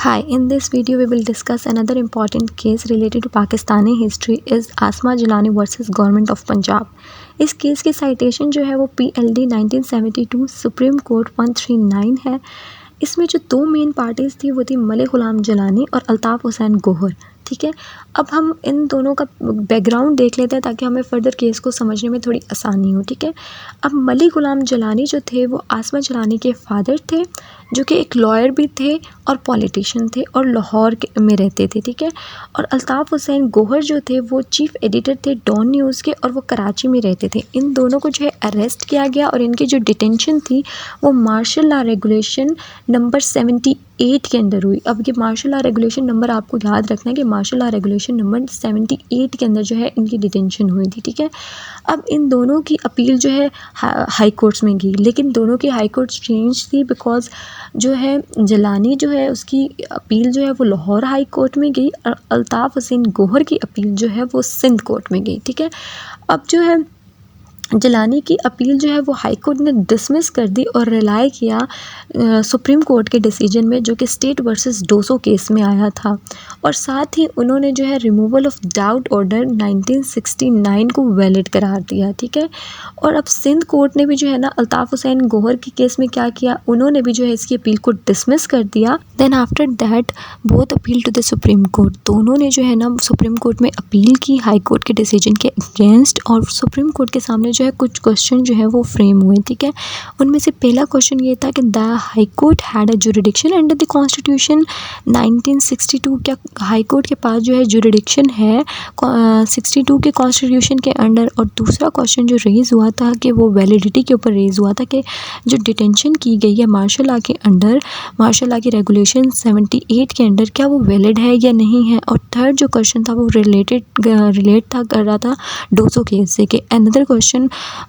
Hi, in this video we will discuss another important case related to Pakistani history is Asma Jilani versus government of Punjab. इस case की citation जो है वो PLD 1972 supreme court 139 है। इसमें जो दो मेन पार्टीज़ थी वो थी मलिक ग़ुलाम जिलानी और अल्ताफ़ हुसैन गोहर। ठीक है, अब हम इन दोनों का बैकग्राउंड देख लेते हैं ताकि हमें फ़र्दर केस को समझने में थोड़ी आसानी हो। ठीक है, अब मलिक ग़ुलाम जिलानी जो थे वो आसमा जिलानी के फादर थे, जो कि एक लॉयर भी थे और पॉलिटिशियन थे और लाहौर में रहते थे। ठीक है, और अल्ताफ़ हुसैन गोहर जो थे वो चीफ़ एडिटर थे डॉन न्यूज़ के और वो कराची में रहते थे। इन दोनों को जो है अरेस्ट किया गया और इनकी जो डिटेंशन थी वो मार्शल लॉ रेगुलेशन नंबर 78 के अंदर हुई। अब ये मार्शल लॉ रेगुलेशन नंबर आपको याद रखना है कि मार्शल लॉ रेगुलेशन नंबर 78 के अंदर जो है इनकी डिटेंशन हुई थी। ठीक है, अब इन दोनों की अपील जो है हाई कोर्ट्स में गई, लेकिन दोनों की हाई कोर्ट्स चेंज थी बिकॉज जो है जिलानी जो है उसकी अपील जो है वो लाहौर हाई कोर्ट में गई और अल्ताफ़ हुसैन गोहर की अपील जो है वो सिंध कोर्ट में गई। ठीक है, अब जो है जिलानी की अपील जो है वो हाई कोर्ट ने डिसमिस कर दी और रिलाई किया सुप्रीम कोर्ट के डिसीजन में, जो कि स्टेट वर्सेस डोसो केस में आया था। और साथ ही उन्होंने जो है रिमूवल ऑफ डाउट ऑर्डर 1969 को वैलिड करार दिया। ठीक है, और अब सिंध कोर्ट ने भी जो है ना अल्ताफ़ हुसैन गोहर के केस में क्या किया, उन्होंने भी जो है इसकी अपील को डिसमिस कर दिया। Then after that both appeal to the supreme court, दोनों ने जो है ना सुप्रीम कोर्ट में अपील की हाई कोर्ट के डिसीजन के अगेंस्ट, और सुप्रीम कोर्ट के सामने जो है कुछ क्वेश्चन जो है वो फ्रेम हुए। ठीक है, उनमें से पहला क्वेश्चन ये था कि the high court had a jurisdiction under the constitution 1962। क्या हाई कोर्ट के पास जो है जुरिडिक्शन है 62 के कॉन्स्टिट्यूशन के अंडर। और दूसरा क्वेश्चन जो रेज़ हुआ था कि वो वैलिडिटी के ऊपर रेज़ हुआ था कि जो डिटेंशन की गई है मार्शल लॉ के अंडर, मार्शल लॉ की रेगुलेशन 78 के अंडर, क्या वो वैलिड है या नहीं है। और थर्ड जो क्वेश्चन था वो रिलेट कर रहा था डोसो केस से कि another question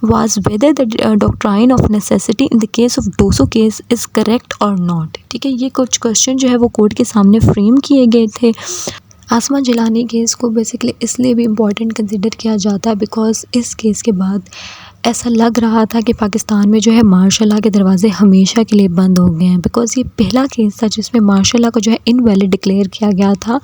was whether the doctrine of necessity in the case of डोसो case is correct or not। ठीक है, ये कुछ क्वेश्चन जो है वो कोर्ट के सामने फ्रेम किए गए थे। आसमा जिलानी केस को बेसिकली इसलिए भी इम्पॉर्टेंट कंसिडर किया जाता है बिकॉज़ इस केस के बाद ऐसा लग रहा था कि पाकिस्तान में जो है मार्शल लॉ के दरवाजे हमेशा के लिए बंद हो गए हैं, बिकॉज़ ये पहला केस था जिसमें मार्शल लॉ को जो है इनवैलिड डिक्लेयर किया गया था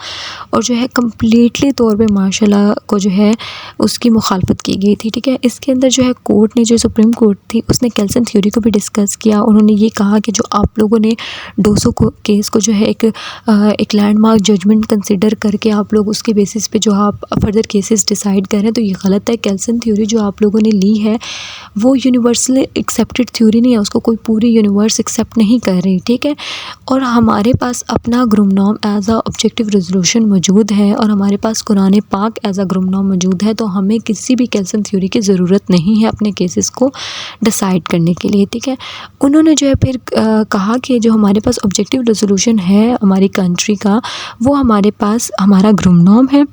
और जो है कम्प्लीटली तौर पे मार्शल लॉ को जो है उसकी मुखालफत की गई थी। ठीक है, इसके अंदर जो है कोर्ट ने, जो सुप्रीम कोर्ट थी, उसने केल्सन थ्योरी को भी डिस्कस किया। उन्होंने ये कहा कि जो आप लोगों ने डोसो केस को जो है एक लैंडमार्क जजमेंट कंसिडर करके आप लोग उसके बेसिस पे जो आप फर्दर केसेस डिसाइड कर रहे हैं, तो ये गलत है। केल्सन थ्योरी जो आप लोगों ने ली है वो यूनिवर्सली एक्सेप्टेड थ्योरी नहीं है, उसको कोई पूरी यूनिवर्स एक्सेप्ट नहीं कर रही। ठीक है, और हमारे पास अपना गुमनाम एज अ ऑब्जेक्टिव रेजोल्यूशन मौजूद है और हमारे पास कुरान पाक एज अ गुमनाम मौजूद है, तो हमें किसी भी केल्सन थ्योरी की ज़रूरत नहीं है अपने केसेस को डिसाइड करने के लिए। ठीक है, उन्होंने जो है फिर कहा कि जो हमारे पास ऑब्जेक्टिव रेजोल्यूशन है हमारी कंट्री का, वो हमारे पास हमारा गुमनाम है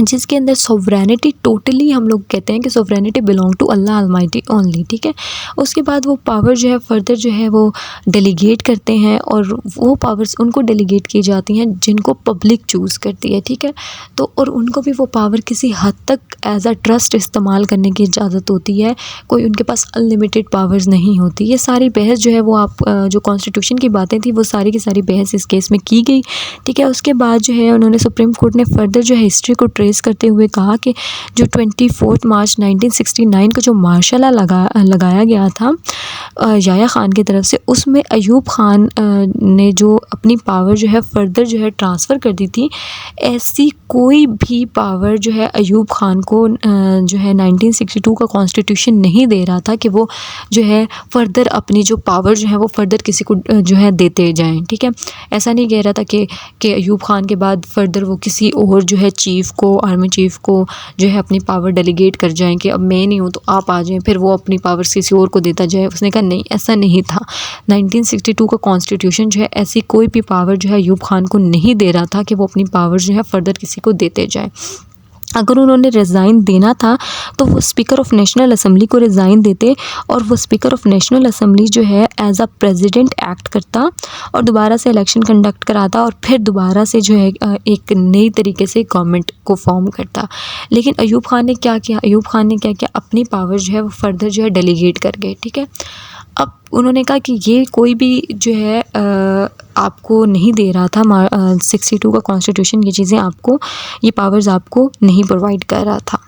जिसके अंदर सोवरेनिटी टोटली, हम लोग कहते हैं कि sovereignty belong to Allah almighty only. ठीक है, उसके बाद वो पावर जो है फर्दर जो है वो डेलीगेट करते हैं और वो पावर्स उनको डेलीगेट की जाती हैं जिनको पब्लिक चूज़ करती है। ठीक है, तो और उनको भी वो पावर किसी हद तक एज अ ट्रस्ट इस्तेमाल करने की इजाज़त होती है, कोई उनके पास अनलिमिटेड पावर्स नहीं होती। ये सारी बहस जो है वो आप जो कॉन्स्टिट्यूशन की बातें थी वो सारी की सारी बहस इस केस में की गई। ठीक है, उसके बाद जो है उन्होंने सुप्रीम कोर्ट ने फर्दर जो है हिस्ट्री को ट्रेस करते हुए कहा कि जो 24 मार्च 1969 को जो मार्शल लॉ लगाया गया था याया ख़ान की तरफ से, उसमें अयूब ख़ान ने जो अपनी पावर जो है फर्दर जो है ट्रांसफ़र कर दी थी। ऐसी कोई भी पावर जो है अयूब ख़ान को जो है 1962 का कॉन्स्टिट्यूशन नहीं दे रहा था कि वो जो है फर्दर अपनी जो पावर जो है वो फर्दर किसी को जो है देते जाएं। ठीक है, ऐसा नहीं कह रहा था कि अयूब ख़ान के बाद फर्दर वो किसी और जो है चीफ़ को, आर्मी चीफ़ को जो है अपनी पावर डेलीगेट कर जाएं कि अब मैं नहीं हूँ तो आप आ जाएं, फिर वो अपनी पावर्स किसी और को देता जाए। उसने कहा नहीं, ऐसा नहीं था। 1962 का कॉन्स्टिट्यूशन जो है ऐसी कोई भी पावर जो है अयूब ख़ान को नहीं दे रहा था कि वो अपनी पावर जो है फर्दर किसी को देते जाए। अगर उन्होंने रिज़ाइन देना था तो वो स्पीकर ऑफ नेशनल असम्बली को रिज़ाइन देते और वो स्पीकर ऑफ नेशनल असम्बली जो है एज अ प्रेसिडेंट एक्ट करता और दोबारा से इलेक्शन कंडक्ट कराता और फिर दोबारा से जो है एक नई तरीके से गवर्नमेंट को फॉर्म करता। लेकिन अयूब ख़ान ने क्या किया, अपनी पावर जो है वो फर्दर जो है डेलीगेट कर गए। ठीक है, अब उन्होंने कहा कि ये कोई भी जो है आपको नहीं दे रहा था 62 का कॉन्स्टिट्यूशन, ये चीज़ें आपको, ये पावर्स आपको नहीं प्रोवाइड कर रहा था।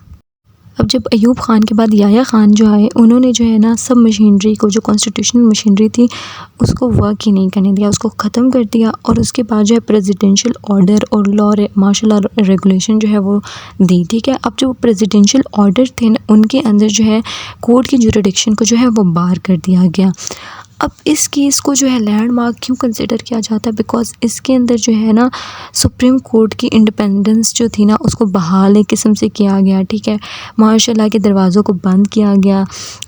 अब जब अयूब ख़ान के बाद याह्या ख़ान जो आए, उन्होंने जो है ना सब मशीनरी को, जो कॉन्स्टिट्यूशनल मशीनरी थी उसको वर्क ही नहीं करने दिया, उसको ख़त्म कर दिया। और उसके बाद जो है प्रेसिडेंशियल ऑर्डर और लॉ मार्शल लॉ रेगुलेशन जो है वो दी, ठीक है। अब जो प्रेसिडेंशियल ऑर्डर थे ना, उनके अंदर जो है कोर्ट की जुरिडिक्शन को जो है वो बाहर कर दिया गया। अब इस केस को जो है लैंडमार्क क्यों कंसिडर किया जाता है, बिकॉज़ इसके अंदर जो है ना सुप्रीम कोर्ट की इंडिपेंडेंस जो थी ना उसको बहाल एक किस्म से किया गया, ठीक है। माशाल्लाह के दरवाज़ों को बंद किया गया।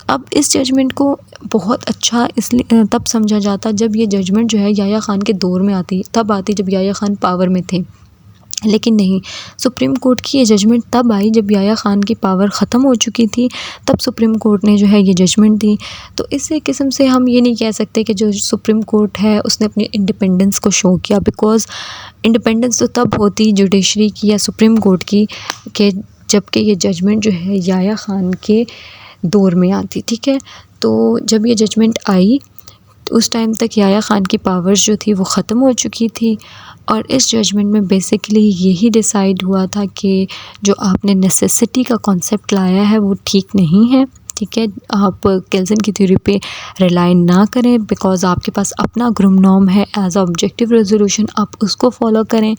अब इस जजमेंट को बहुत अच्छा इसलिए तब समझा जाता जब ये जजमेंट जो है याह्या ख़ान के दौर में आती, तब आती जब याह्या ख़ान पावर में थे। लेकिन नहीं, सुप्रीम कोर्ट की ये जजमेंट तब आई जब याह्या ख़ान की पावर ख़त्म हो चुकी थी, तब सुप्रीम कोर्ट ने जो है ये जजमेंट दी। तो इस एक किस्म से हम ये नहीं कह सकते कि जो सुप्रीम कोर्ट है उसने अपनी इंडिपेंडेंस को शो किया, बिकॉज़ इंडिपेंडेंस तो तब होती जुडिशरी की या सुप्रीम कोर्ट की कि जबकि ये जजमेंट जो है याह्या ख़ान के दौर में आती, ठीक है। तो जब ये जजमेंट आई तो उस टाइम तक याह्या ख़ान की पावर्स जो थी वो ख़त्म हो चुकी थी। और इस जजमेंट में बेसिकली यही डिसाइड हुआ था कि जो आपने नेसेसिटी का कॉन्सेप्ट लाया है वो ठीक नहीं है, ठीक है। आप केल्सन की थ्योरी पे रिलाई ना करें, बिकॉज़ आपके पास अपना ग्रुम नॉर्म है एज अ ऑब्जेक्टिव रेजोल्यूशन, आप उसको फॉलो करें।